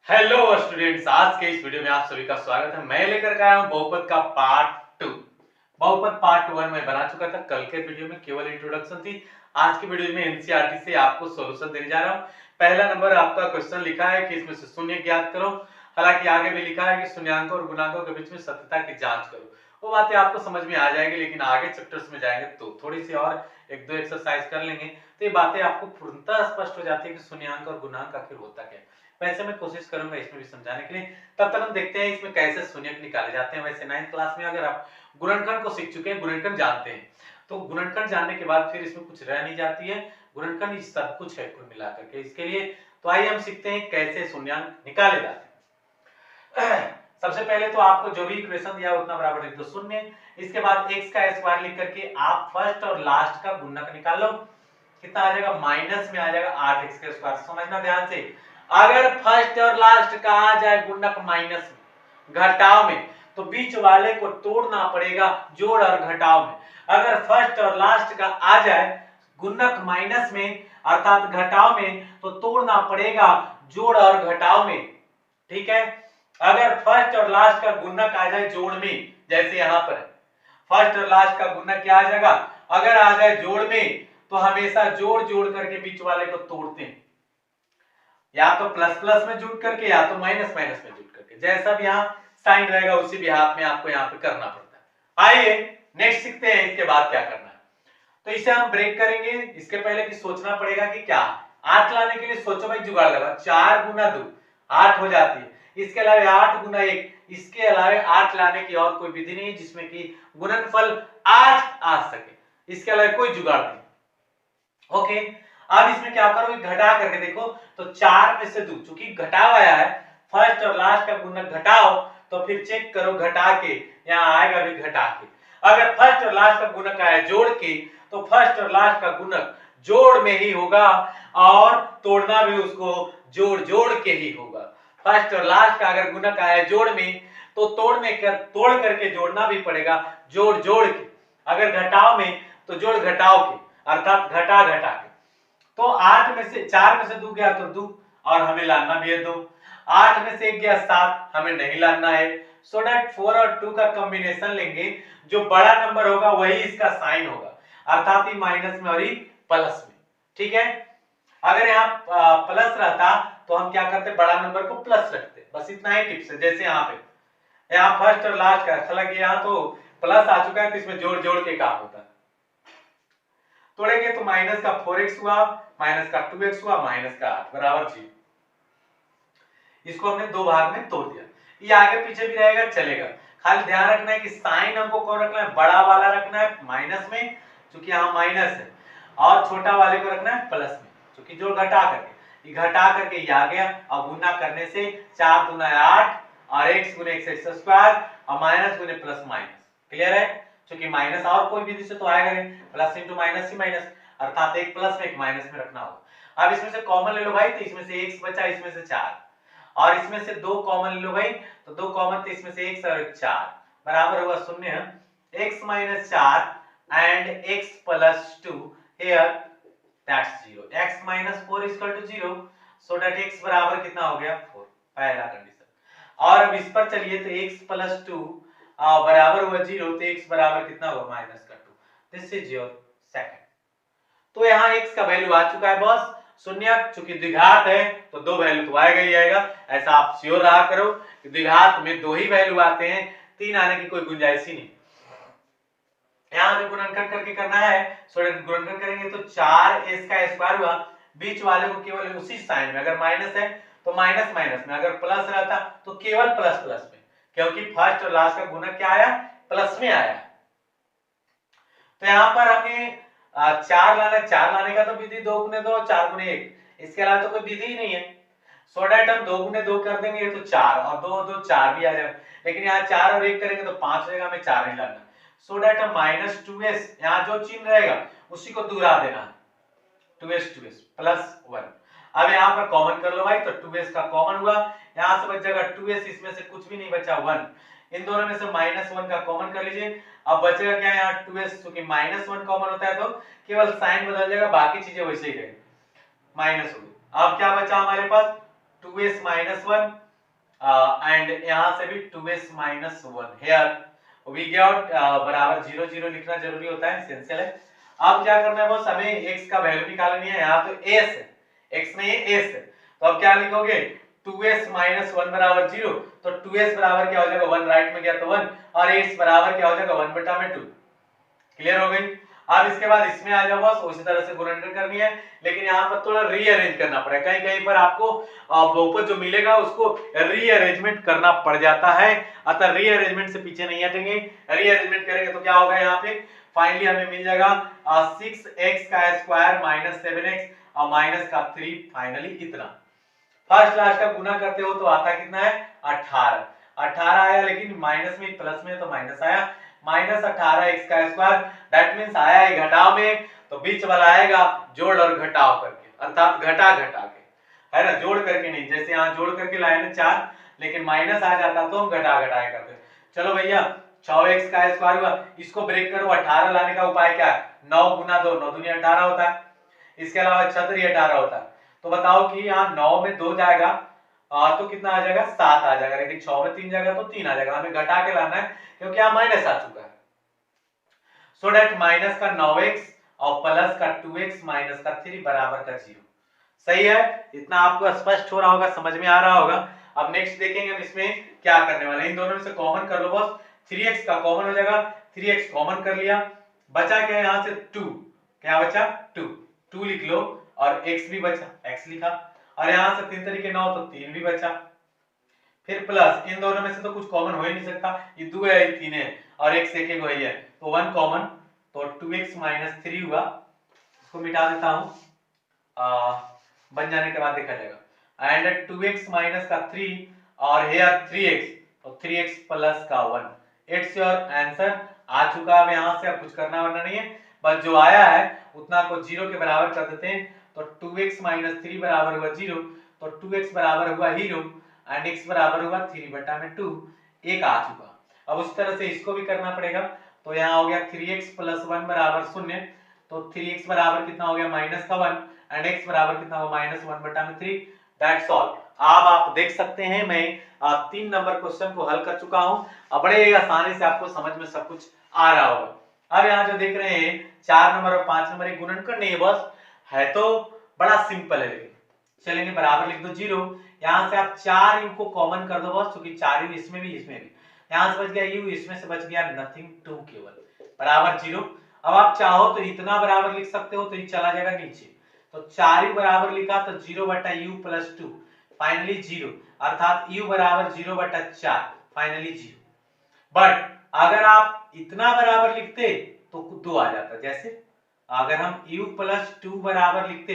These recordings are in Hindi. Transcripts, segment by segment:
हेलो स्टूडेंट्स, आज के इस वीडियो में आप सभी का स्वागत है। मैं लेकर के आया हूं बहुपद का पार्ट 2। बहुपद पार्ट 1 में बना चुका था, कल के वीडियो में केवल इंट्रोडक्शन थी। आज की वीडियो में एनसीईआरटी से आपको सॉल्यूशन देने जा रहा हूं। पहला नंबर आपका क्वेश्चन लिखा है कि इसमें से शून्य ज्ञात करो। हालांकि आगे भी लिखा है कि शून्यांकों और गुणांकों के बीच में सत्यता की जांच करो। वो बातें आपको समझ में आ जाएगी, लेकिन आगे चैप्टर्स में जाएंगे तो थोड़ी सी और एक दो एक्सरसाइज कर लेंगे तो ये बातें आपको पूर्णतः स्पष्ट हो जाती है कि शून्यांक और गुणांक आखिर होता क्या है। वैसे मैं कोशिश करूंगा इसमें भी समझाने के लिए। तब तक हम देखते हैं इसमें कैसे शून्यक निकाले जाते हैं। वैसे 9th क्लास में अगर आप गुणनखंड को सीख चुके हैं, गुणनखंड जानते हैं, तो गुणनखंड जानने के बाद फिर इसमें कुछ रह नहीं जाती है। गुणनखंड ही सब कुछ है कुल मिलाकर के इसके लिए। तो आइए हम सीखते हैं कैसे शून्यांक निकाले जाते हैं। सबसे पहले तो आपको जो भी इक्वेशन दिया उतना बराबर लिख दो शून्य। इसके बाद x का स्क्वायर लिख करके आप फर्स्ट और लास्ट का गुणक निकाल लो। कितना आ जाएगा? माइनस में आ जाएगा 8x का स्क्वायर। समझना ध्यान से, अगर फर्स्ट और लास्ट का आ जाए गुणक माइनस में, घटाव में, तो बीच वाले को तोड़ना पड़ेगा जोड़ और घटाव में। अगर फर्स्ट और लास्ट का आ जाए गुणक माइनस में अर्थात घटाव में, तो तोड़ना पड़ेगा जोड़ और घटाव में। ठीक है। अगर फर्स्ट और लास्ट का गुणक आ जाए जोड़ में, जैसे यहां पर फर्स्ट और लास्ट का गुणक क्या आ जाएगा? अगर आ जाए जोड़ में तो हमेशा जोड़ जोड़ करके बीच वाले को तोड़ते हैं, या तो प्लस प्लस में जुड़ करके या तो माइनस माइनस में जुड़ करके। जैसा भी यहाँ साइन रहेगा उसी भी हाथ में आपको यहाँ पे करना पड़ता है। आइए नेक्स्ट सीखते हैं इसके बाद क्या करना है। तो इसे हम ब्रेक करेंगे। इसके पहले कि सोचना पड़ेगा कि क्या 8 लाने के लिए सोचो भाई, जुगाड़ लगा। 4 गुना 2 8 हो जाती है। इसके अलावा 8 गुना 1, इसके अलावा 8 लाने की और कोई विधि नहीं जिसमें कि गुणनफल 8 आ सके। इसके अलावा कोई जुगाड़ नहीं। ओके, अब इसमें क्या करोगे? घटा करके देखो तो 4 में से 2, चूंकि घटाव आया है, फर्स्ट और लास्ट का गुणक घटाओ, तो फिर चेक करो घटा के, यहाँ आएगा भी घटा के। अगर फर्स्ट और लास्ट का गुणक आया जोड़ के, तो फर्स्ट और लास्ट का गुणक जोड़ में ही होगा और तोड़ना भी उसको जोड़ जोड़ के ही होगा। फर्स्ट और लास्ट का अगर गुणक आया जोड़ में, तो तोड़ करके जोड़ना भी पड़ेगा जोड़ जोड़ के। अगर घटाव में तो जोड़ घटाव के, अर्थात घटा घटा के। तो 8 में से 4 में से 2 गया तो 2, और हमें लाना भी है 2। 8 में से 1 गया 7, हमें नहीं लाना है। सो दैट 4 और 2 का कॉम्बिनेशन लेंगे, जो बड़ा नंबर होगा वही इसका साइन होगा, अर्थात ही माइनस में और ही प्लस में। ठीक है। अगर यहाँ प्लस रहता तो हम क्या करते? बड़ा नंबर को प्लस रखते। बस इतना ही टिप्स है। जैसे यहाँ पे यहाँ फर्स्ट और लास्ट का, हालांकि यहाँ तो प्लस आ चुका है तो इसमें जोड़ जोड़ के काम होता है। तोड़ेंगे तो माइनस का 4x हुआ, माइनस का 2x हुआ, माइनस का 8 बराबर 0। इसको हमने दो भाग में तोड़ दिया। ये आगे पीछे भी रहेगा, चलेगा। खाली ध्यान रखना है कि साइन हमको कौन रखना है? बड़ा वाला रखना है माइनस में, क्योंकि यहाँ माइनस है, और छोटा वाले को रखना है प्लस में, क्योंकि जोड़ घटा करके। ये घटा करके ये आ गया, और गुना करने से 4 दूना 8 और x गुने x स्क्वायर और माइनस गुने प्लस माइनस। क्लियर है? क्योंकि माइनस और कोई विधि से तो आएगा नहीं, प्लस इंटू माइनस ही माइनस, अर्थात एक प्लस में एक माइनस में रखना होगा। अब इसमें से कॉमन ले लो भाई, तो इसमें से x बचा, इसमें से 4, और इसमें से 2 कॉमन ले लो भाई, तो 2 कॉमन, तो इसमें से x और 4 बराबर होगा 0। x minus 4 and x plus 2 here that's 0। x minus 4 equal to 0, so that x बराबर कितना हो गया? 4। पहला कंडीशन। और अब इस पर चलिए, तो x प्लस 2 बराबर हुआ 0, तो x बराबर कितना होगा? माइनस का 2। This is your second. तो यहाँ x का वैल्यू आ चुका है बॉस, शून्य। चूंकि द्विघात है तो दो वैल्यू तो आएगा ही आएगा, ऐसा आप श्योर रहा करो कि द्विघात में 2 ही वैल्यू आते हैं, 3 आने की कोई गुंजाइश ही नहीं। यहाँ हमें गुणनखंड करके करना है। गुणनखंड करेंगे तो 4s का स्क्वायर हुआ, बीच वाले को केवल उसी साइन में, अगर माइनस है तो माइनस माइनस में, अगर प्लस रहता तो केवल प्लस प्लस में, क्योंकि फर्स्ट और लास्ट का गुणक क्या आया? प्लस में आया। तो यहाँ पर हमें 4 लाना, 4 लाने का तो विधि 2 गुने 2 4 गुने 1, इसके अलावा तो कोई विधि ही नहीं है। सो दैट हम 2 गुने 2 कर देंगे तो 4, और 2 2 4 भी आ जाएगा, लेकिन यहाँ 4 और 1 करेंगे तो 5 हो जाएगा, हमें 4 नहीं लाना। सो दैट हम माइनस 2s, यहाँ जो चिन्ह रहेगा उसी को दोहरा देना है, 2s प्लस 1। अब यहाँ पर कॉमन कर लो भाई, तो 2s का कॉमन हुआ, यहाँ से बच जाएगा 2s, इसमें से कुछ भी नहीं बचा 1, इन दोनों में से माइनस 1 का कॉमन कर लीजिए। अब बचेगा क्या? यहाँ 2s, क्योंकि माइनस 1 कॉमन होता है तो केवल साइन बदल जाएगा, बाकी चीजें वैसे ही रहेगी, माइनस हो गई। अब क्या बचा हमारे पास? 2s minus 1 एंड यहां से भी 2s minus 1 here we got बराबर 0 0 लिखना जरूरी होता है, एसेंशियल है। अब क्या करना है बॉस, हमें x का वैल्यू निकालनी है। यहाँ तो s है, x नहीं है s है, तो अब क्या लिखोगे 2s minus 1 बराबर 0, तो 2s बराबर क्या हो जाएगा 1, राइट में गया तो 1, और s बराबर क्या हो जाएगा 1 बटा में 2। क्लियर हो गई। अब इसके बाद इसमें आ जाओ बस, उसी तरह से गुणनखंड करनी है, लेकिन यहाँ पर थोड़ा रीअरेंज करना पड़ेगा। कहीं कहीं पर आपको बहुपद जो मिलेगा उसको रीअरेंजमेंट करना पड़ जाता है, अतः रीअरेंजमेंट से पीछे नहीं हटेंगे। रीअरेंजमेंट करेंगे तो क्या होगा, यहाँ पे फाइनली हमें मिल जाएगा 6x का स्क्वायर माइनस 7x और माइनस का 3, फाइनली इतना। फर्स्ट लास्ट का गुना करते हो तो आता कितना है 18 आया, लेकिन माइनस में प्लस में तो माइनस आया, माइनस 18x का स्क्वायर, दैट मींस आया है घटाव में, तो बीच वाला आएगा जोड़ और घटाव करके, अर्थात घटा घटा के, है ना, जोड़ करके नहीं। जैसे यहाँ जोड़ करके लाए ना 4, लेकिन माइनस आ जाता तो हम घटा घटाए करते। चलो भैया 6x का स्क्वायर हुआ, इसको ब्रेक करो, 18 लाने का उपाय क्या है, 9 गुना 2, 9 दूनी 18 होता है, इसके अलावा 6 3 18 होता है। तो बताओ कि यहाँ 9 में 2 जाएगा तो कितना आ जाएगा 7 आ जाएगा, लेकिन 6 में 3 जाएगा तो 3 आ जाएगा, हमें घटा के लाना है क्योंकि यहाँ माइनस आ चुका है। सो दैट माइनस का 9x और प्लस का 2x माइनस का 3 बराबर का 0। सही है, इतना आपको स्पष्ट हो रहा होगा, समझ में आ रहा होगा। अब नेक्स्ट देखेंगे हम इसमें क्या करने वाले हैं। इन दोनों में से कॉमन कर लो बॉस, 3x का कॉमन हो जाएगा, 3x कॉमन कर लिया, बचा क्या यहाँ से 2, क्या बचा 2 लिख लो, और x भी बचा, x लिखा, और यहाँ से 3 तरीके 9 तो 3 भी बचा, फिर प्लस इन दोनों में से तो कुछ कॉमन हो ही नहीं सकता, ये 2 है ये 3 है और x एक एक वही है, तो 1 कॉमन, तो 2x माइनस 3 हुआ, इसको मिटा देता हूं, बन जाने के बाद देखा जाएगा, एंड 2x माइनस का 3 और हेयर 3x, तो 3x प्लस का 1। इट्स योर आंसर आ चुका है। यहाँ से अब कुछ करना वरना नहीं है, बस जो आया है उतना को 0 के बराबर कर देते हैं, तो 2x माइनस 3 बराबर हुआ 0, तो 2x बराबर हुआ 0 एंड x बराबर हुआ 3 बटा में 2, एक आ चुका। अब उस तरह से इसको भी करना पड़ेगा, तो यहाँ हो गया 3x प्लस 1 बराबर 0, तो 3x बराबर कितना हो गया माइनस का 1 एंड x बराबर कितना होगा माइनस 1 बटा में 3, दैट्स ऑल। अब आप देख सकते हैं मैं 3 नंबर क्वेश्चन को हल कर चुका हूं, अब बड़े आसानी से आपको समझ में सब कुछ आ रहा होगा। अब यहाँ जो देख रहे हैं 4 नंबर और 5 नंबर एक गुणनखंड नहीं है बस, है तो बड़ा सिंपल है, लेकिन चलेंगे बराबर लिख दो 0, यहाँ से आप 4 u को कॉमन कर दो बस, क्योंकि 4 u इसमें भी इसमें भी, यहाँ से बच गया u, इसमें से बच गया नथिंग 2 केवल, बराबर 0। अब आप चाहो तो इतना बराबर लिख सकते हो, तो ये चला जाएगा नीचे, तो 4u बराबर लिखा तो 0 बटा u प्लस 2, फाइनली 0, अर्थात u बराबर 0 बटा 4, फाइनली 0। बट अगर आप इतना बराबर लिखते तो 2 आ जाता, जैसे अगर हम u प्लस 2 बराबर लिखते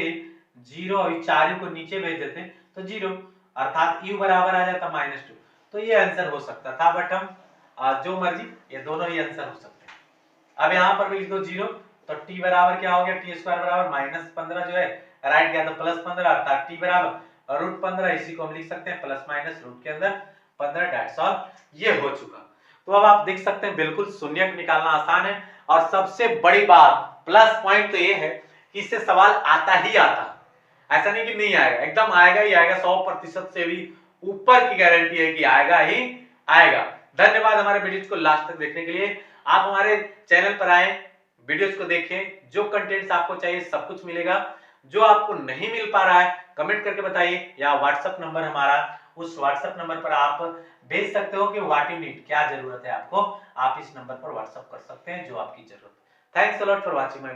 0 और 4u को नीचे भेज देते तो 0, अर्थात u बराबर आ जाता माइनस 2, तो ये आंसर हो सकता था, बट हम जो मर्जी, ये दोनों ही आंसर हो सकते हैं। अब यहाँ पर भी लिख दो 0, तो t बराबर क्या हो गया t स्क्वायर बराबर माइनस 15 जो है राइट गया तो प्लस 15, अर्थात t बराबर रूट 15, इसी को हम लिख सकते हैं प्लस माइनस रूट के अंदर 15, दैट्स ऑल, ये हो चुका। तो अब आप देख सकते हैं बिल्कुल शून्यक निकालना आसान है, और सबसे बड़ी बात प्लस पॉइंट तो ये है कि इससे सवाल आता ही आता, ऐसा नहीं कि नहीं आएगा, एकदम आएगा ही आएगा, 100% से भी ऊपर की गारंटी है कि आएगा ही आएगा। धन्यवाद हमारे वीडियोस को लास्ट तक देखने के लिए। आप हमारे चैनल पर आए, वीडियोस को देखें, जो कंटेंट्स आपको चाहिए सब कुछ मिलेगा। जो आपको नहीं मिल पा रहा है कमेंट करके बताइए, या व्हाट्सएप नंबर हमारा, उस व्हाट्सएप नंबर पर आप भेज सकते हो कि व्हाट यू नीड, क्या जरूरत है आपको, आप इस नंबर पर व्हाट्सएप कर सकते हैं जो आपकी जरूरत है। Thanks a lot for watching my